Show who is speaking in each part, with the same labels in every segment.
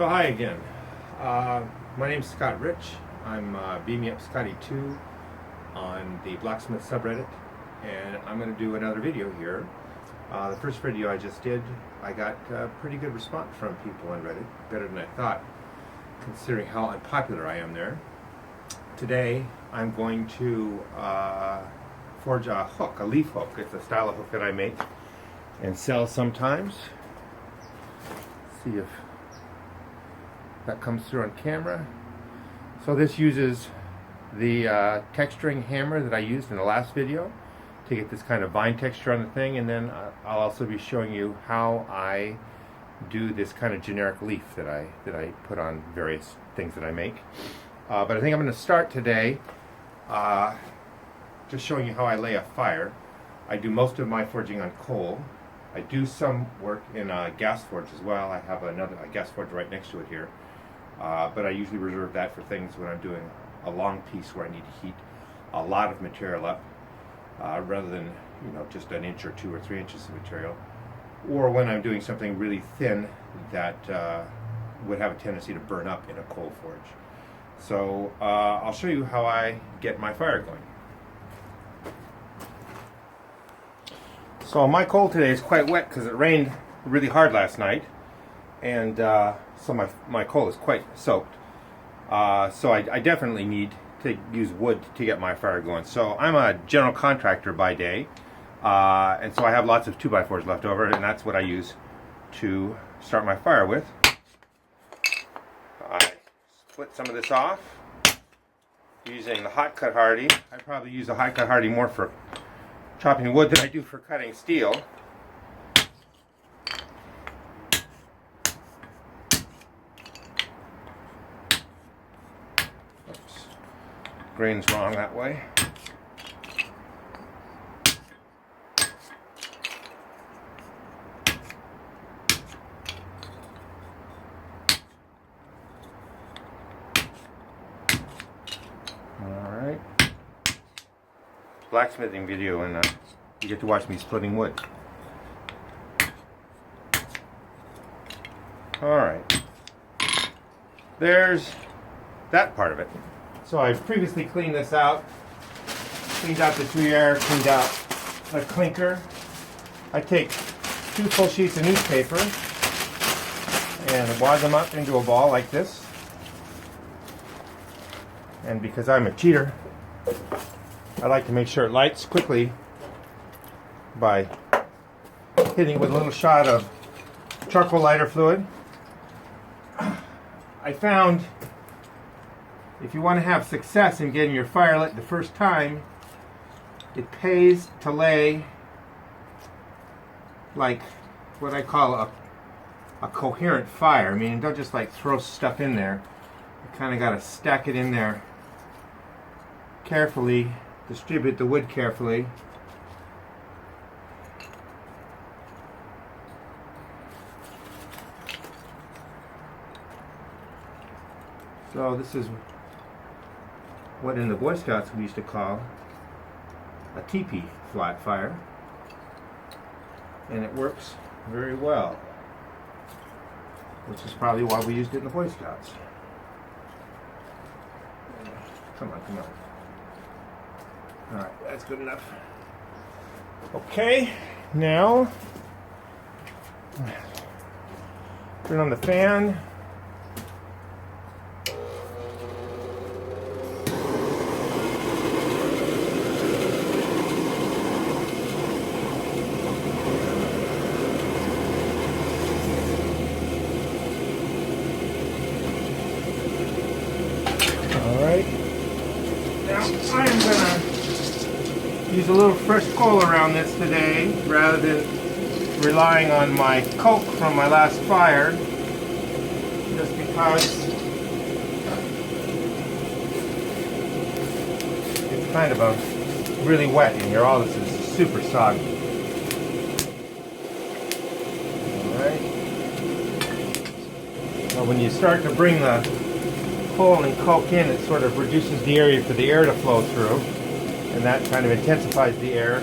Speaker 1: So hi again. My name's Scott Rich. I'm Beam Me Up Scotty 2 on the Blacksmith subreddit, and I'm going to do another video here. The first video I just did, I got pretty good response from people on Reddit, better than I thought, considering how unpopular I am there. Today I'm going to forge a hook, a leaf hook. It's a style of hook that I make and sell sometimes. See if that comes through on camera. So this uses the texturing hammer that I used in the last video to get this kind of vine texture on the thing, and then I'll also be showing you how I do this kind of generic leaf that I put on various things that I make. But I think I'm going to start today just showing you how I lay a fire. I do most of my forging on coal. I do some work in a gas forge as well. I have a gas forge right next to it here. But I usually reserve that for things when I'm doing a long piece where I need to heat a lot of material up rather than just an inch or 2 or 3 inches of material, or when I'm doing something really thin that would have a tendency to burn up in a coal forge. So I'll show you how I get my fire going. So my coal today is quite wet because it rained really hard last night, and so my coal is quite soaked. So I definitely need to use wood to get my fire going. So I'm a general contractor by day, and so I have lots of 2x4s left over, and that's what I use to start my fire with. I split some of this off using the hot cut hardy. I probably use a hot cut hardy more for chopping wood than I do for cutting steel. Oops. Grain's wrong that way. Alright. Blacksmithing video, and you get to watch me splitting wood. Alright. There's that part of it. So I've previously cleaned this out. Cleaned out the tuyere, cleaned out the clinker. I take 2 full sheets of newspaper and wad them up into a ball like this. And because I'm a cheater, I like to make sure it lights quickly by hitting it with a little shot of charcoal lighter fluid. I found if you want to have success in getting your fire lit the first time, it pays to lay like what I call a coherent fire. I mean, don't just like throw stuff in there. You kind of got to stack it in there carefully, distribute the wood carefully. So this is what in the Boy Scouts we used to call a teepee flat fire, and it works very well, which is probably why we used it in the Boy Scouts. Come on, come on. Alright, that's good enough. Okay, now turn on the fan. Alright, now I am going to use a little fresh coal around this today rather than relying on my coke from my last fire, just because it's kind of really wet in here. All this is super soggy. Alright, now when you start to bring the coal and coke in, it sort of reduces the area for the air to flow through, and that kind of intensifies the air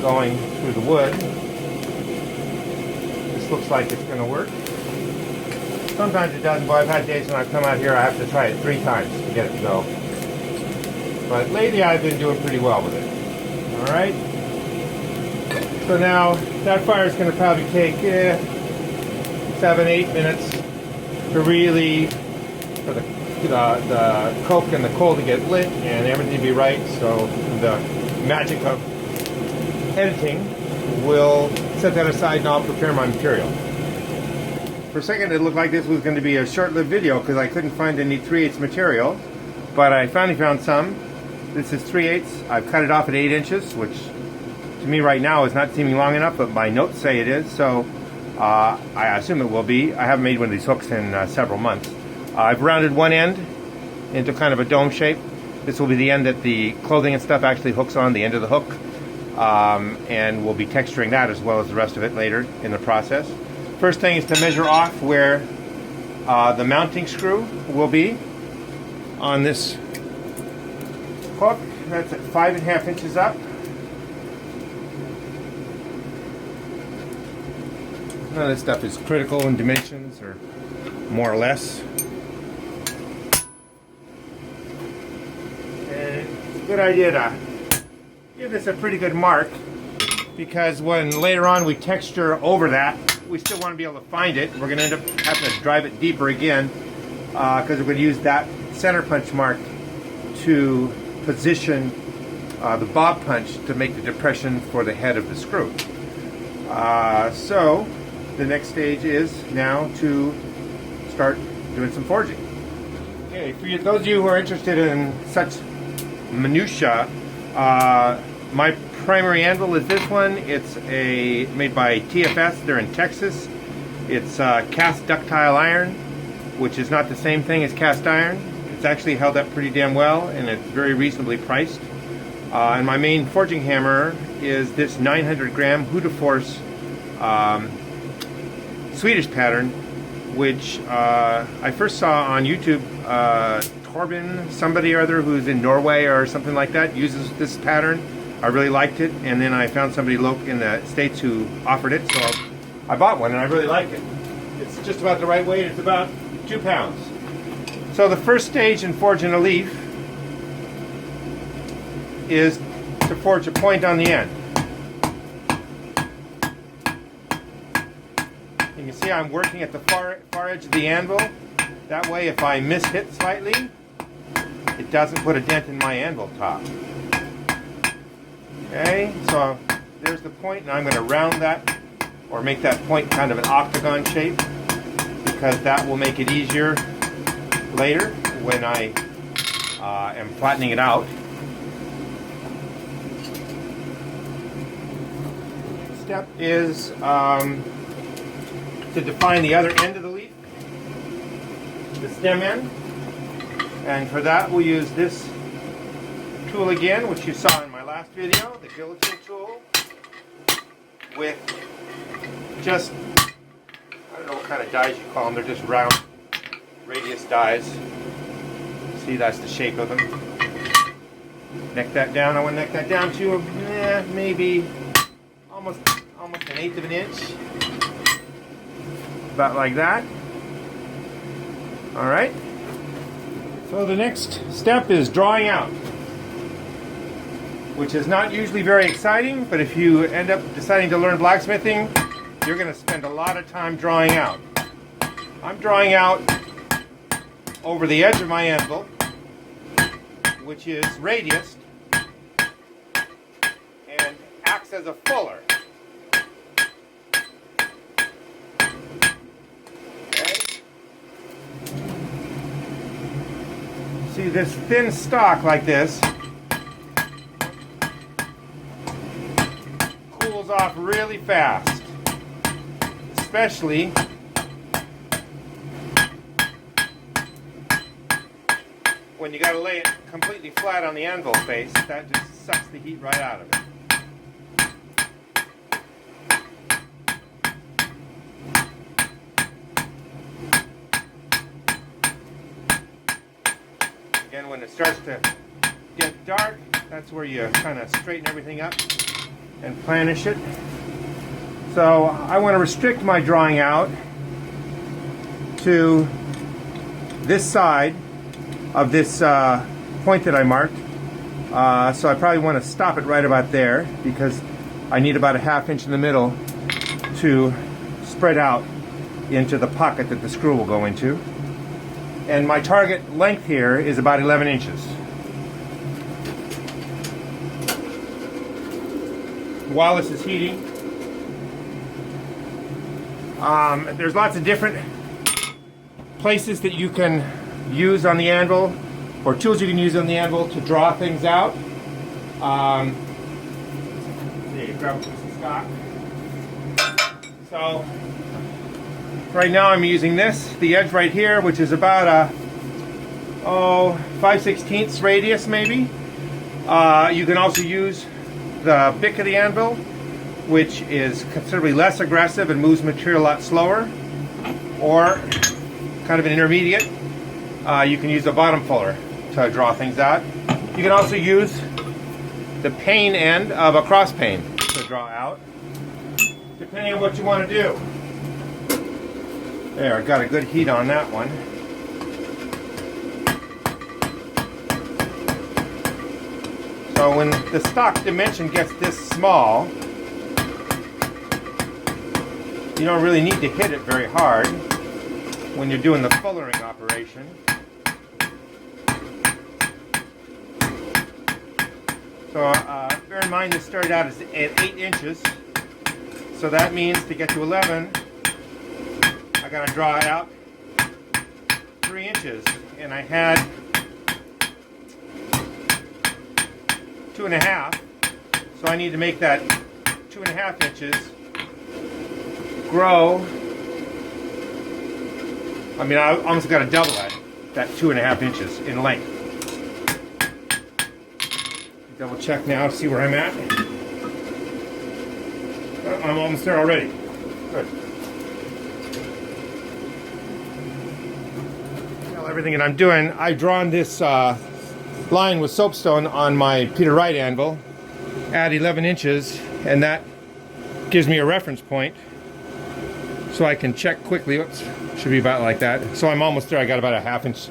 Speaker 1: going through the wood. This looks like it's going to work. Sometimes it doesn't, but I've had days when I've come out here I have to try it 3 times to get it to go. But lately I've been doing pretty well with it. Alright? So now that fire is going to probably take 7-8 minutes to really, for the coke and the coal to get lit and everything to be right. So the magic of editing will set that aside and I'll prepare my material. For a second it looked like this was going to be a short-lived video because I couldn't find any 3/8 material, but I finally found some. This is 3/8. I've cut it off at 8 inches, which to me right now is not seeming long enough, but my notes say it is, so I assume it will be. I haven't made one of these hooks in several months. I've rounded one end into kind of a dome shape. This will be the end that the clothing and stuff actually hooks on, the end of the hook, and we'll be texturing that as well as the rest of it later in the process. First thing is to measure off where the mounting screw will be on this hook. That's at 5.5 inches up. None of this stuff is critical in dimensions, or more or less. And it's a good idea to give this a pretty good mark, because when later on we texture over that, we still want to be able to find it. We're going to end up having to drive it deeper again, because we're going to use that center punch mark to position the bob punch to make the depression for the head of the screw. So the next stage is now to start doing some forging. Okay, for those of you who are interested in such minutia, my primary anvil is this one. It's made by TFS. They're in Texas. It's cast ductile iron, which is not the same thing as cast iron. It's actually held up pretty damn well, and it's very reasonably priced. And my main forging hammer is this 900 gram Hudaforce Swedish pattern, which I first saw on YouTube. Torbjorn, somebody or other who's in Norway or something like that, uses this pattern. I really liked it, and then I found somebody in the States who offered it, so I bought one and I really like it. It's just about the right weight. It's about 2 pounds. So the first stage in forging a leaf is to forge a point on the end. You can see I'm working at the far edge of the anvil. That way if I miss-hit slightly, it doesn't put a dent in my anvil top. Okay, so there's the point, and I'm going to round that, or make that point kind of an octagon shape, because that will make it easier later when I am flattening it out. Step is to define the other end of the leaf, the stem end, and for that we'll use this tool again, which you saw in my last video, the guillotine tool, with just, I don't know what kind of dies you call them, they're just round radius dies. See, that's the shape of them. Neck that down. I want to neck that down to maybe almost 1/8 of an inch, about like that. All right. So the next step is drawing out, which is not usually very exciting, but if you end up deciding to learn blacksmithing, you're going to spend a lot of time drawing out. I'm drawing out over the edge of my anvil, which is radiused and acts as a fuller. Okay. See, this thin stock like this cools off really fast, especially when you got to lay it completely flat on the anvil face. That just sucks the heat right out of it. Again, when it starts to get dark, that's where you kind of straighten everything up and planish it. So I want to restrict my drawing out to this side of this point that I marked. So I probably want to stop it right about there because I need about a 1/2 inch in the middle to spread out into the pocket that the screw will go into. And my target length here is about 11 inches. While this is heating, there's lots of different places that you can use on the anvil, or tools you can use on the anvil to draw things out. Grab a piece of stock. So right now I'm using the edge right here, which is about a 5/16 radius maybe. You can also use the bick of the anvil, which is considerably less aggressive and moves material a lot slower, or kind of an intermediate. You can use a bottom fuller to draw things out. You can also use the pane end of a cross pane to draw out, depending on what you want to do. There, I got a good heat on that one. So when the stock dimension gets this small, you don't really need to hit it very hard when you're doing the fullering operation. So bear in mind this started out at 8 inches, so that means to get to 11, I got to draw it out 3 inches, and I had 2.5, so I need to make that 2.5 inches grow. I mean, I almost got to double that 2.5 inches in length. Double check now, see where I'm at. I'm almost there already. Good. Well, everything that I'm doing, I've drawn this line with soapstone on my Peter Wright anvil at 11 inches, and that gives me a reference point so I can check quickly. Oops, should be about like that. So I'm almost there. I got about a half inch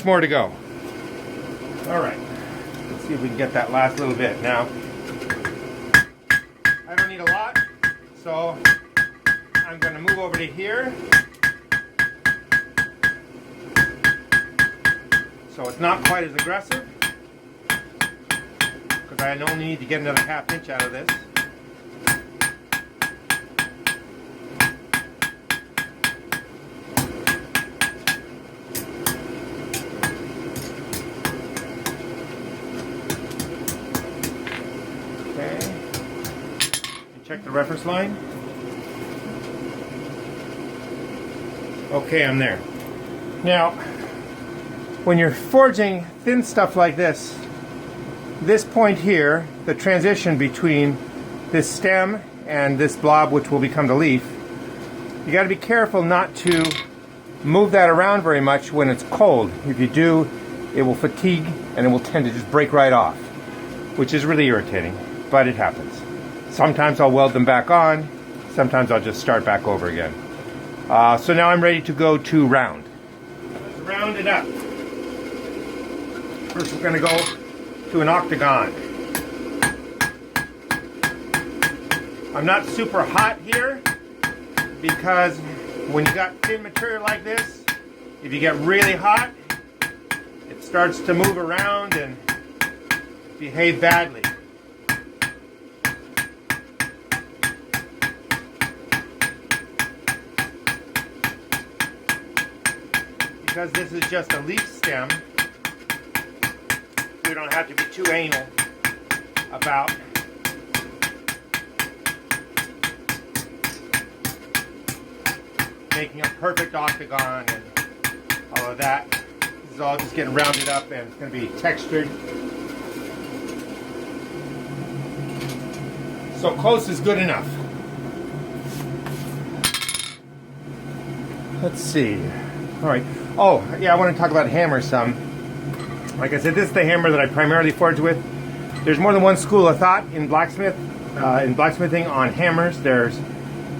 Speaker 1: more to go. All right, let's see if we can get that last little bit. Now, I don't need a lot, so I'm going to move over to here. So it's not quite as aggressive, because I only need to get another 1/2 inch out of this. Okay. And check the reference line. Okay, I'm there. Now, when you're forging thin stuff like this point here, the transition between this stem and this blob, which will become the leaf, you got to be careful not to move that around very much when it's cold. If you do, it will fatigue and it will tend to just break right off, which is really irritating, but it happens. Sometimes I'll weld them back on, sometimes I'll just start back over again. So now I'm ready to go to round. Let's round it up. First we're going to go to an octagon. I'm not super hot here because when you got thin material like this, if you get really hot, it starts to move around and behave badly. Because this is just a leaf stem, we don't have to be too anal about making a perfect octagon and all of that. This is all just getting rounded up and it's going to be textured. So close is good enough. Let's see. All right. Oh, yeah, I want to talk about hammers some. Like I said, this is the hammer that I primarily forge with. There's more than one school of thought in blacksmithing on hammers. There's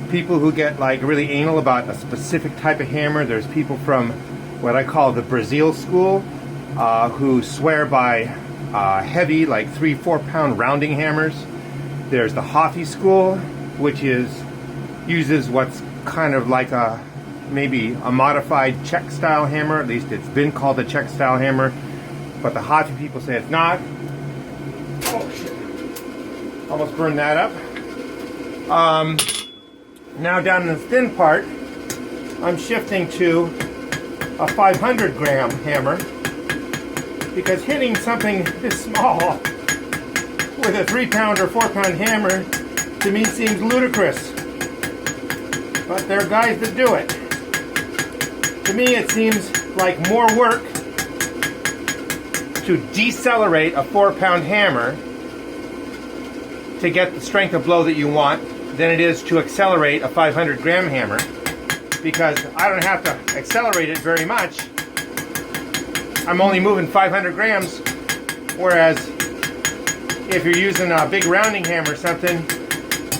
Speaker 1: people who get like really anal about a specific type of hammer. There's people from what I call the Brazil school who swear by heavy, like 3-4 pound rounding hammers. There's the Hoffy school, which uses what's kind of like maybe a modified Czech style hammer. At least it's been called a Czech style hammer, but the Hoffy people say it's not. Oh shit! Almost burned that up. Now down in the thin part, I'm shifting to a 500 gram hammer, because hitting something this small with a 3-pound or 4-pound hammer to me seems ludicrous. But there are guys that do it. To me it seems like more work to decelerate a 4-pound hammer to get the strength of blow that you want than it is to accelerate a 500 gram hammer, because I don't have to accelerate it very much. I'm only moving 500 grams, whereas if you're using a big rounding hammer or something,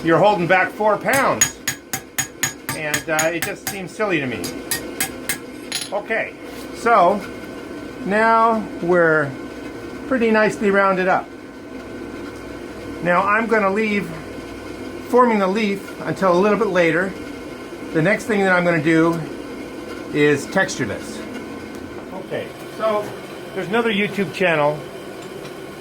Speaker 1: you're holding back 4 pounds. And it just seems silly to me. Okay, so now we're pretty nicely rounded up. Now I'm going to leave forming the leaf until a little bit later. The next thing that I'm going to do is texture this. Okay, so there's another YouTube channel.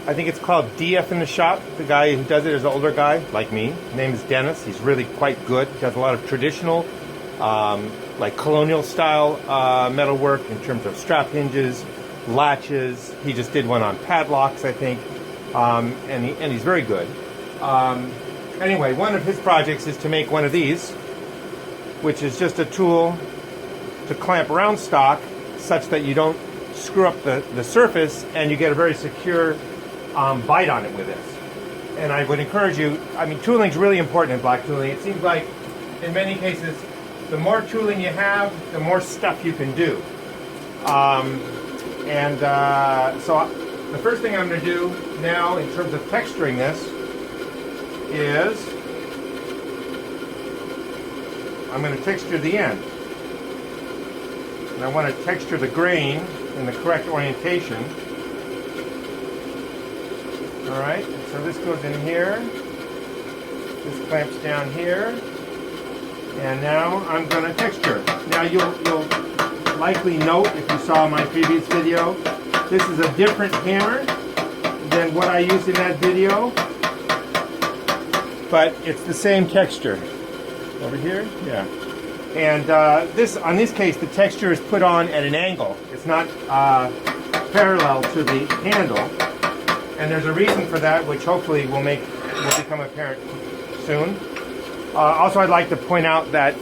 Speaker 1: I think it's called DF in the Shop. The guy who does it is an older guy, like me. His name is Dennis. He's really quite good. He does a lot of traditional, like colonial style metalwork in terms of strap hinges, latches. He just did one on padlocks, I think, and he's very good. Anyway, one of his projects is to make one of these, which is just a tool to clamp round stock such that you don't screw up the surface, and you get a very secure bite on it with this. And I would encourage you, I mean, tooling is really important in black tooling. It seems like in many cases, the more tooling you have, the more stuff you can do. So the first thing I'm going to do now in terms of texturing this is I'm going to texture the end. And I want to texture the grain in the correct orientation. Alright, so this goes in here. This clamps down here. And now I'm going to texture. Now you'll likely note, if you saw my previous video, this is a different hammer than what I used in that video. But it's the same texture. Over here? Yeah. And on this case, the texture is put on at an angle. It's not parallel to the handle. And there's a reason for that, which hopefully will become apparent soon. Also, I'd like to point out that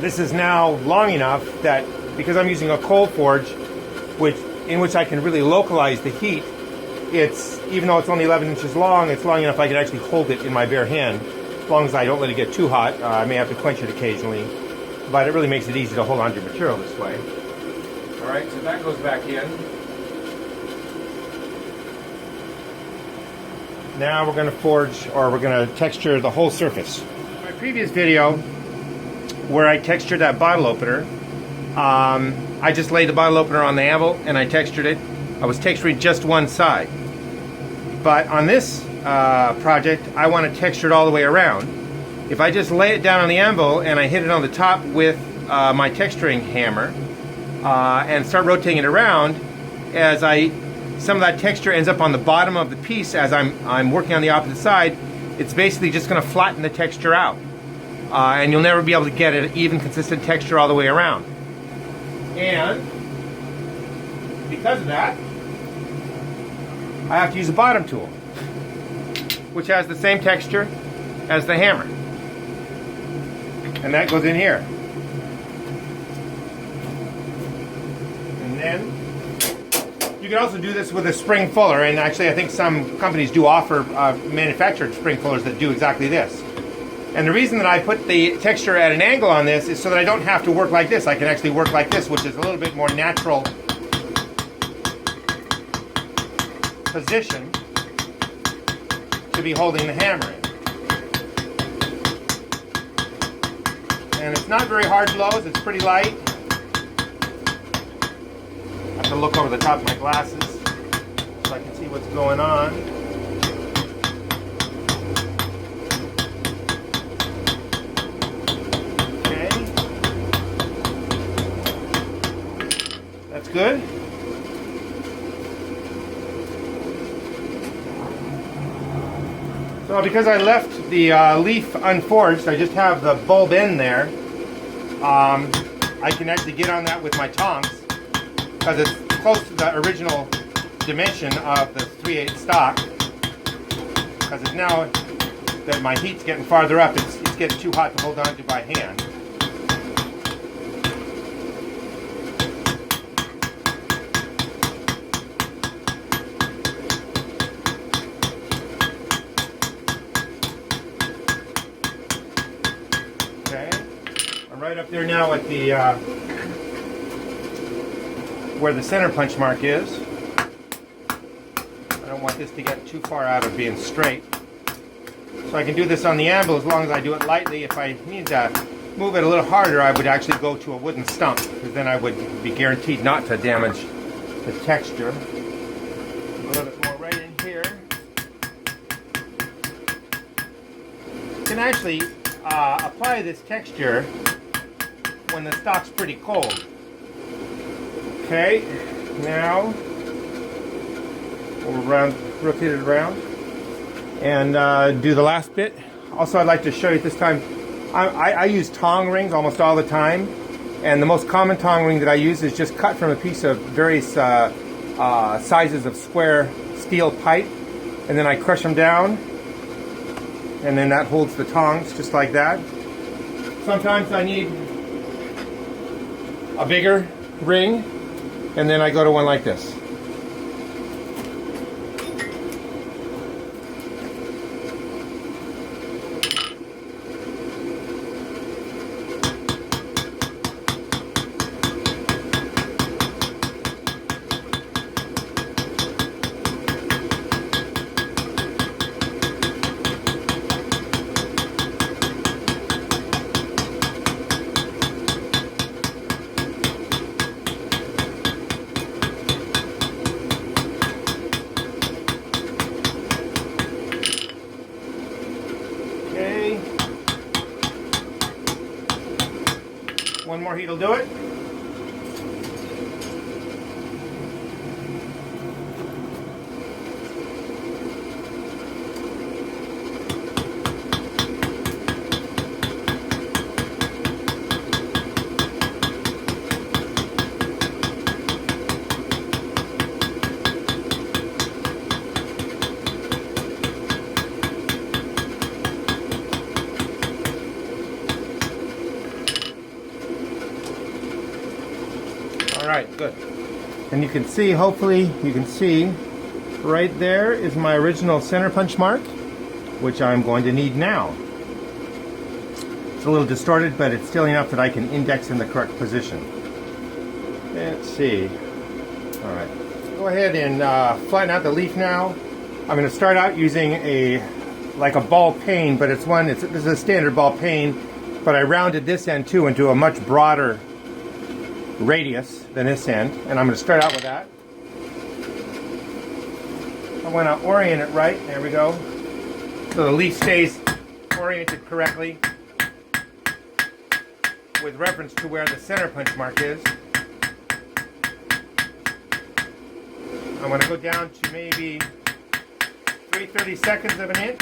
Speaker 1: this is now long enough that, because I'm using a cold forge, in which I can really localize the heat, even though it's only 11 inches long, it's long enough I can actually hold it in my bare hand. As long as I don't let it get too hot. I may have to quench it occasionally, but it really makes it easy to hold onto your material this way. Alright, so that goes back in. Now we're going to forge, or we're going to texture the whole surface. In my previous video, where I textured that bottle opener, I just laid the bottle opener on the anvil and I textured it. I was texturing just one side. But on this project, I want to texture it all the way around. If I just lay it down on the anvil and I hit it on the top with my texturing hammer and start rotating it around, some of that texture ends up on the bottom of the piece as I'm working on the opposite side, it's basically just going to flatten the texture out. And you'll never be able to get an even consistent texture all the way around. And because of that, I have to use a bottom tool, which has the same texture as the hammer. And that goes in here. And then you can also do this with a spring fuller, and actually I think some companies do offer manufactured spring fullers that do exactly this. And the reason that I put the texture at an angle on this is so that I don't have to work like this. I can actually work like this, which is a little bit more natural position to be holding the hammer in. And it's not very hard blows, it's pretty light. I have to look over the top of my glasses so I can see what's going on. Okay. That's good. So because I left the leaf unforged, I just have the bulb end there. I can actually get on that with my tongs because it's close to the original dimension of the 3/8 stock. Because it's now that my heat's getting farther up, it's getting too hot to hold on to by hand. Right up there now at the where the center punch mark is. I don't want this to get too far out of being straight. So I can do this on the anvil as long as I do it lightly. If I need to move it a little harder, I would actually go to a wooden stump, because then I would be guaranteed not to damage the texture. A little bit more right in here. You can actually apply this texture when the stock's pretty cold. Okay, now we'll rotate it around and do the last bit. Also, I'd like to show you this time, I use tong rings almost all the time, and the most common tong ring that I use is just cut from a piece of various sizes of square steel pipe, and then I crush them down, and then that holds the tongs just like that. Sometimes I need a bigger ring, and then I go to one like this. One more heat will do it. Alright, good. And you can see, hopefully you can see, right there is my original center punch mark, which I'm going to need now. It's a little distorted, but it's still enough that I can index in the correct position. Let's see. Alright, go ahead and flatten out the leaf now. I'm going to start out using like a ball peen, but this is a standard ball peen, but I rounded this end too into a much broader radius than this end, and I'm going to start out with that. I want to orient it right. There we go. So the leaf stays oriented correctly with reference to where the center punch mark is. I'm going to go down to maybe 3/32 of an inch.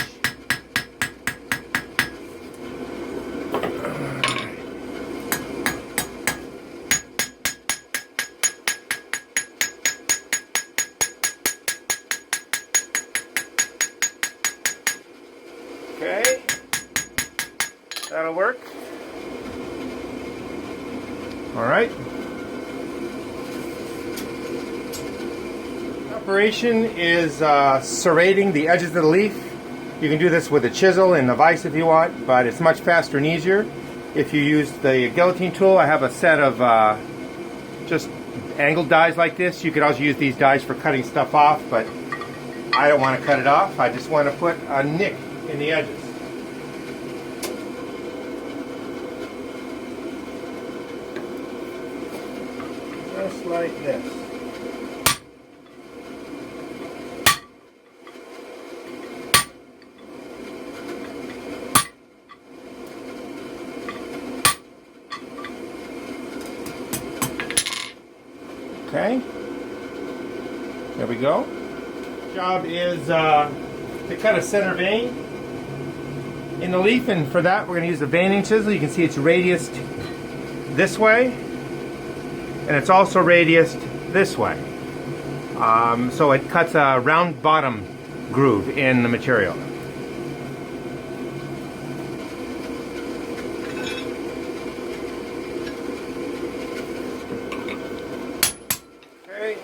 Speaker 1: Okay, that'll work. All right. Operation is serrating the edges of the leaf. You can do this with a chisel and a vise if you want, but it's much faster and easier if you use the guillotine tool. I have a set of just angled dies like this. You could also use these dies for cutting stuff off, but I don't want to cut it off. I just want to put a nick in the edges. just like this. Okay, there we go. Job is to cut a center vein in the leaf, and for that we're going to use a veining chisel. You can see it's radiused this way, and it's also radiused this way. So it cuts a round bottom groove in the material. Okay.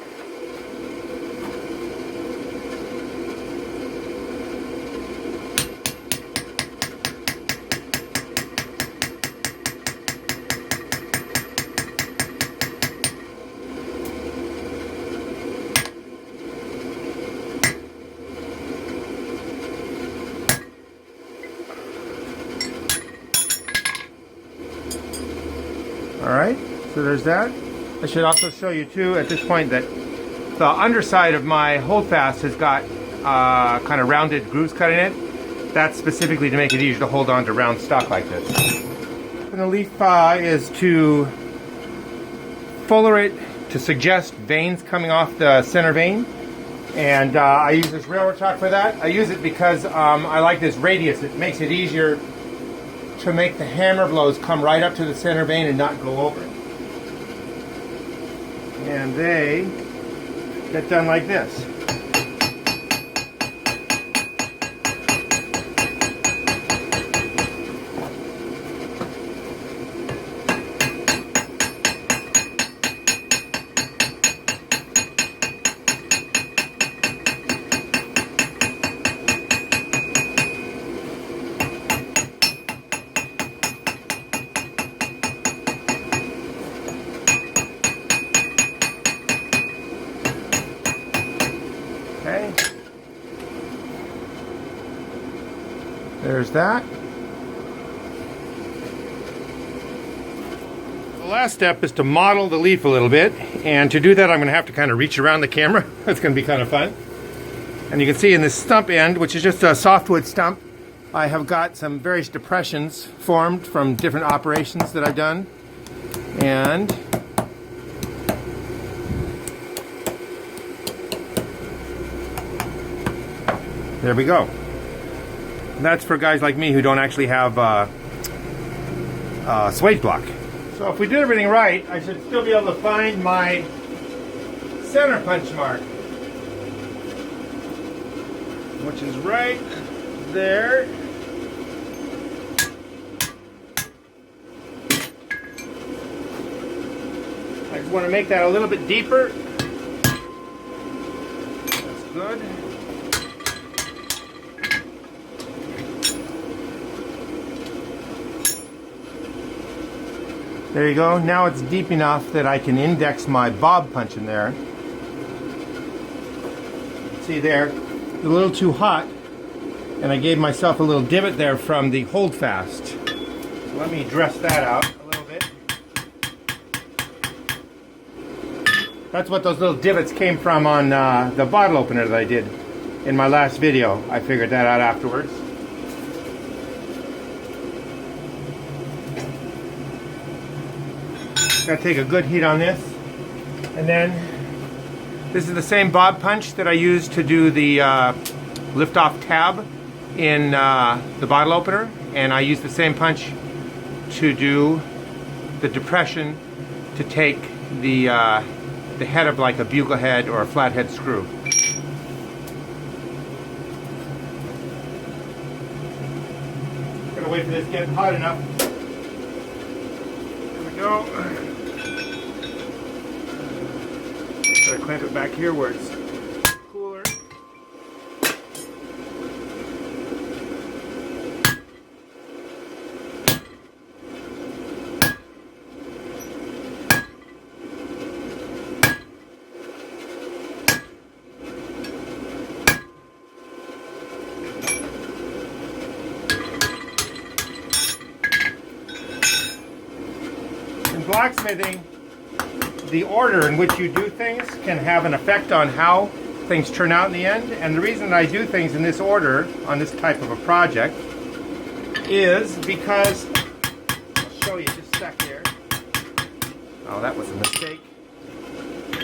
Speaker 1: Alright, so there's that. I should also show you too at this point that the underside of my holdfast has got kind of rounded grooves cut in it. That's specifically to make it easier to hold on to round stock like this. And the leaf is to fuller it to suggest veins coming off the center vein. And I use this railroad chalk for that. I use it because I like this radius. It makes it easier to make the hammer blows come right up to the center vein and not go over it. And they get done like this. Okay, there's that. The last step is to model the leaf a little bit, and to do that I'm going to have to kind of reach around the camera. That's going to be kind of fun. And you can see in this stump end, which is just a softwood stump, I have got some various depressions formed from different operations that I've done. And there we go. And that's for guys like me who don't actually have swage block. So if we did everything right, I should still be able to find my center punch mark, which is right there. I just want to make that a little bit deeper. That's good. There you go. Now it's deep enough that I can index my bob punch in there. See there, it's a little too hot, and I gave myself a little divot there from the holdfast. So let me dress that out a little bit. That's what those little divots came from on the bottle opener that I did in my last video. I figured that out afterwards. Gotta take a good heat on this, and then this is the same bob punch that I used to do the lift-off tab in the bottle opener, and I used the same punch to do the depression to take the head of like a bugle head or a flathead screw. Gotta wait for this to get hot enough. There we go. Gotta clamp it back here where it's cooler. In blacksmithing, the order in which you do things can have an effect on how things turn out in the end. And the reason I do things in this order on this type of a project is because, I'll show you just a sec here. Oh, that was a mistake.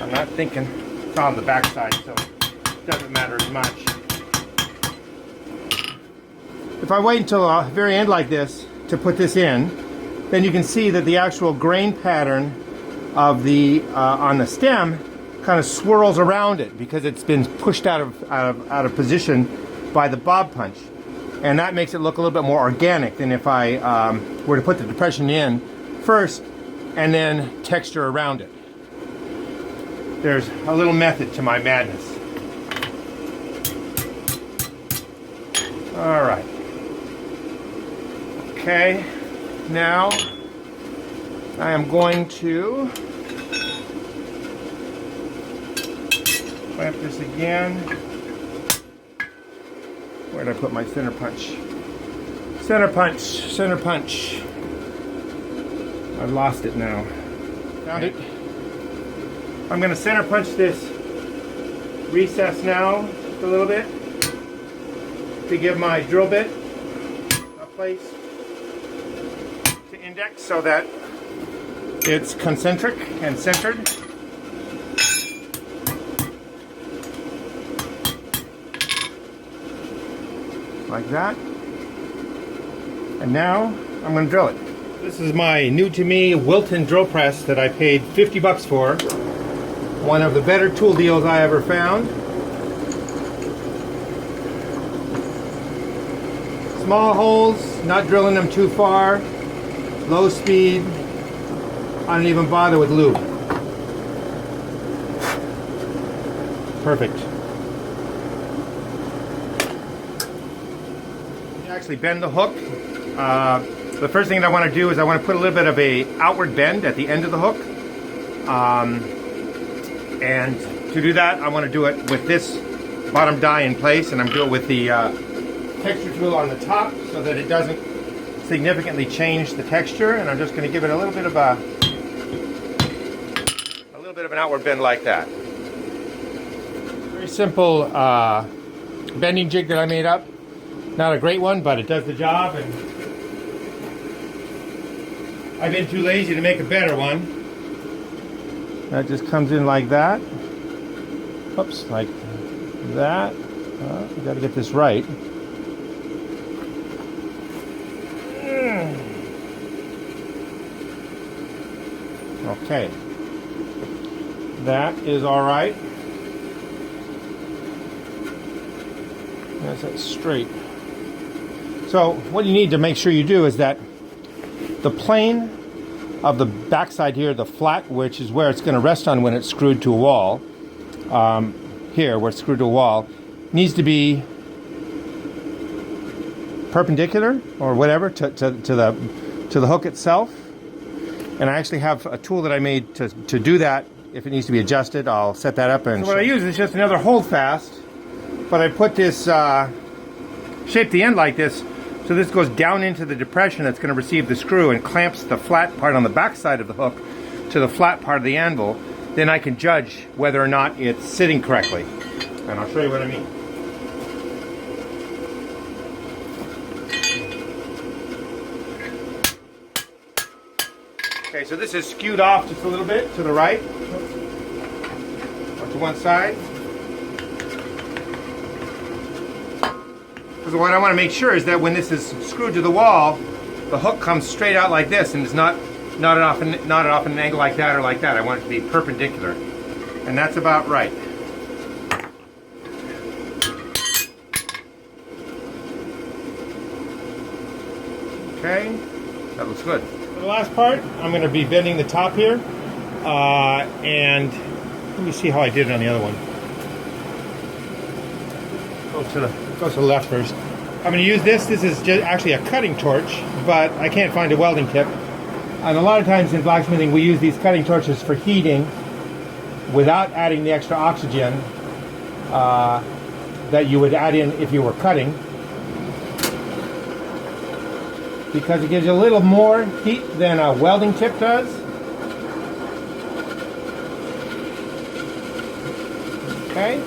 Speaker 1: I'm not thinking. It's on the back side, so it doesn't matter as much. If I wait until the very end like this to put this in, then you can see that the actual grain pattern of the on the stem kind of swirls around it because it's been pushed out of position by the bob punch, and that makes it look a little bit more organic than if I were to put the depression in first and then texture around it. There's a little method to my madness. All right. Okay, now I am going to clamp this again. Where did I put my center punch? Center punch, center punch. I've lost it now. Found it. I'm going to center punch this recess now just a little bit to give my drill bit a place to index so that it's concentric and centered. Like that. And now I'm going to drill it. This is my new to me Wilton drill press that I paid 50 bucks for. One of the better tool deals I ever found. Small holes, not drilling them too far. Low speed. I don't even bother with lube. Perfect. You actually bend the hook. The first thing that I want to do is I want to put a little bit of a outward bend at the end of the hook. And to do that, I want to do it with this bottom die in place, and I'm doing it with the texture tool on the top so that it doesn't significantly change the texture. And I'm just going to give it a little bit of an outward bend like that. Very simple bending jig that I made up. Not a great one, but it does the job, and I've been too lazy to make a better one. That just comes in like that. Oops, like that. I got to get this right. Okay. That is all right. That's that straight. So what you need to make sure you do is that the plane of the backside here, the flat, which is where it's going to rest on when it's screwed to a wall, here where it's screwed to a wall, needs to be perpendicular or whatever to the hook itself. And I actually have a tool that I made to do that. If it needs to be adjusted, I'll set that up. And so what I use is just another holdfast, but I put this shape the end like this. So this goes down into the depression that's going to receive the screw and clamps the flat part on the back side of the hook to the flat part of the anvil. Then I can judge whether or not it's sitting correctly. And I'll show you what I mean. Okay, so this is skewed off just a little bit to the right, or to one side. Because what I want to make sure is that when this is screwed to the wall, the hook comes straight out like this and is not off at an angle like that or like that. I want it to be perpendicular. And that's about right. Okay, that looks good. For the last part, I'm going to be bending the top here. And let me see how I did it on the other one. Go to the left first. I'm going to use this. This is just actually a cutting torch, but I can't find a welding tip. And a lot of times in blacksmithing, we use these cutting torches for heating without adding the extra oxygen that you would add in if you were cutting, because it gives you a little more heat than a welding tip does. Okay,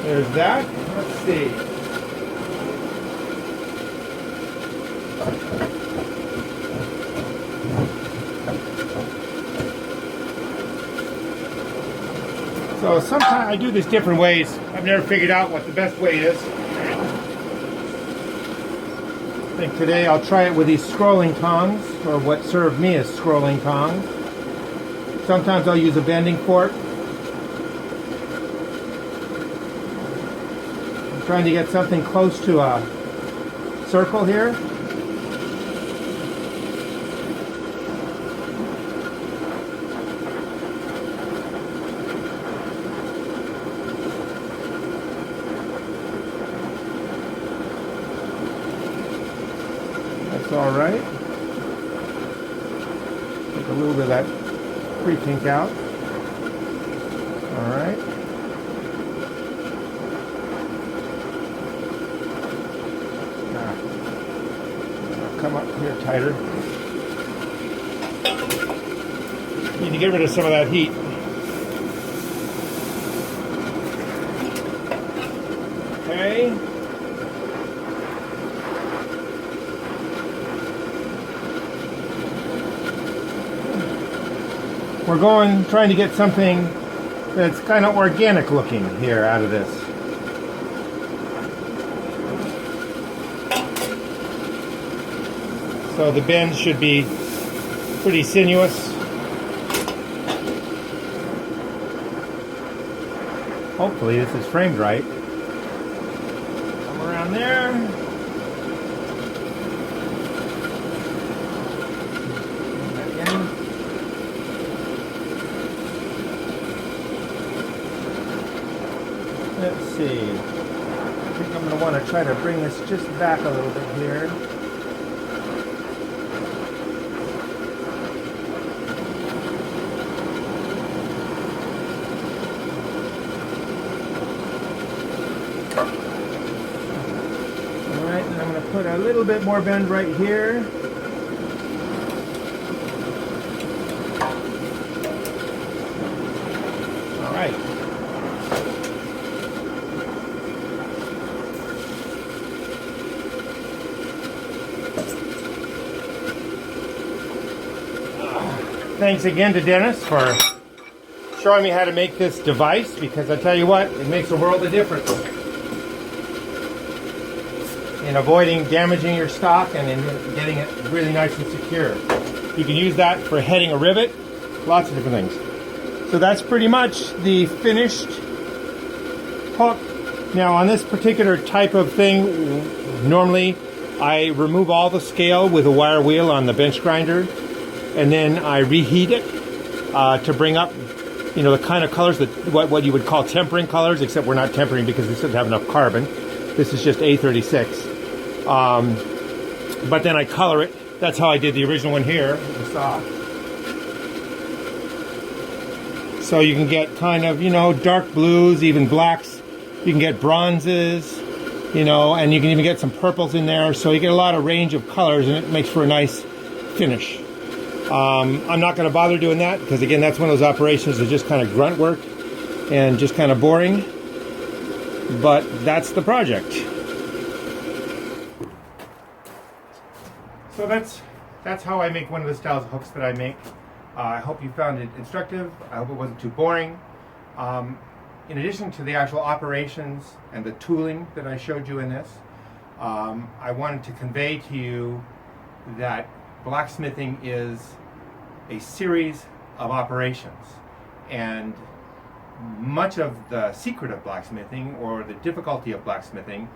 Speaker 1: there's that. Let's see. So sometimes I do this different ways. I've never figured out what the best way is. I think today I'll try it with these scrolling tongs, or what served me as scrolling tongs. Sometimes I'll use a bending fork. I'm trying to get something close to a circle here. That's all right. Take a little bit of that pre-pink out. All right. Now, come up here tighter. Need to get rid of some of that heat. Okay. We're trying to get something that's kind of organic looking here out of this. So the bends should be pretty sinuous. Hopefully this is framed right. Come around there. Again. Let's see. I think I'm going to want to try to bring this just back a little bit here. Alright, and I'm going to put a little bit more bend right here. Alright. Thanks again to Dennis for showing me how to make this device, because I tell you what, it makes a world of difference in avoiding damaging your stock and in getting it really nice and secure. You can use that for heading a rivet, lots of different things. So that's pretty much the finished hook. Now on this particular type of thing, normally I remove all the scale with a wire wheel on the bench grinder, and then I reheat it to bring up, you know, the kind of colors that what you would call tempering colors, except we're not tempering because this doesn't have enough carbon. This is just A36. But then I color it. That's how I did the original one here, you saw. So you can get kind of, you know, dark blues, even blacks. You can get bronzes, you know, and you can even get some purples in there. So you get a lot of range of colors, and it makes for a nice finish. I'm not going to bother doing that because, again, that's one of those operations that's just kind of grunt work and just kind of boring. But that's the project. So that's how I make one of the styles of hooks that I make. I hope you found it instructive. I hope it wasn't too boring. In addition to the actual operations and the tooling that I showed you in this, I wanted to convey to you that blacksmithing is a series of operations, and much of the secret of blacksmithing, or the difficulty of blacksmithing,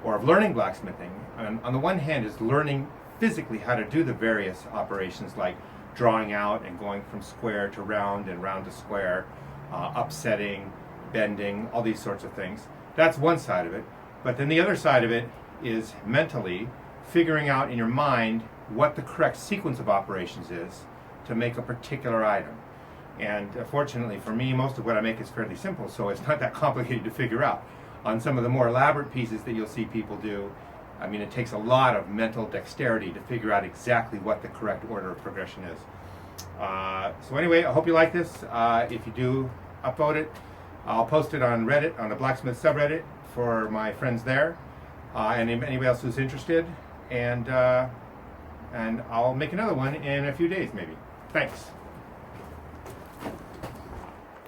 Speaker 1: or of learning blacksmithing, on the one hand is learning physically how to do the various operations, like drawing out and going from square to round and round to square, upsetting, bending, all these sorts of things. That's one side of it. But then the other side of it is mentally figuring out in your mind what the correct sequence of operations is to make a particular item. And fortunately for me, most of what I make is fairly simple, so it's not that complicated to figure out. On some of the more elaborate pieces that you'll see people do, I mean, it takes a lot of mental dexterity to figure out exactly what the correct order of progression is. So anyway, I hope you like this. If you do, upvote it. I'll post it on Reddit, on the blacksmith subreddit for my friends there, and anybody else who's interested. And I'll make another one in a few days, maybe. Thanks.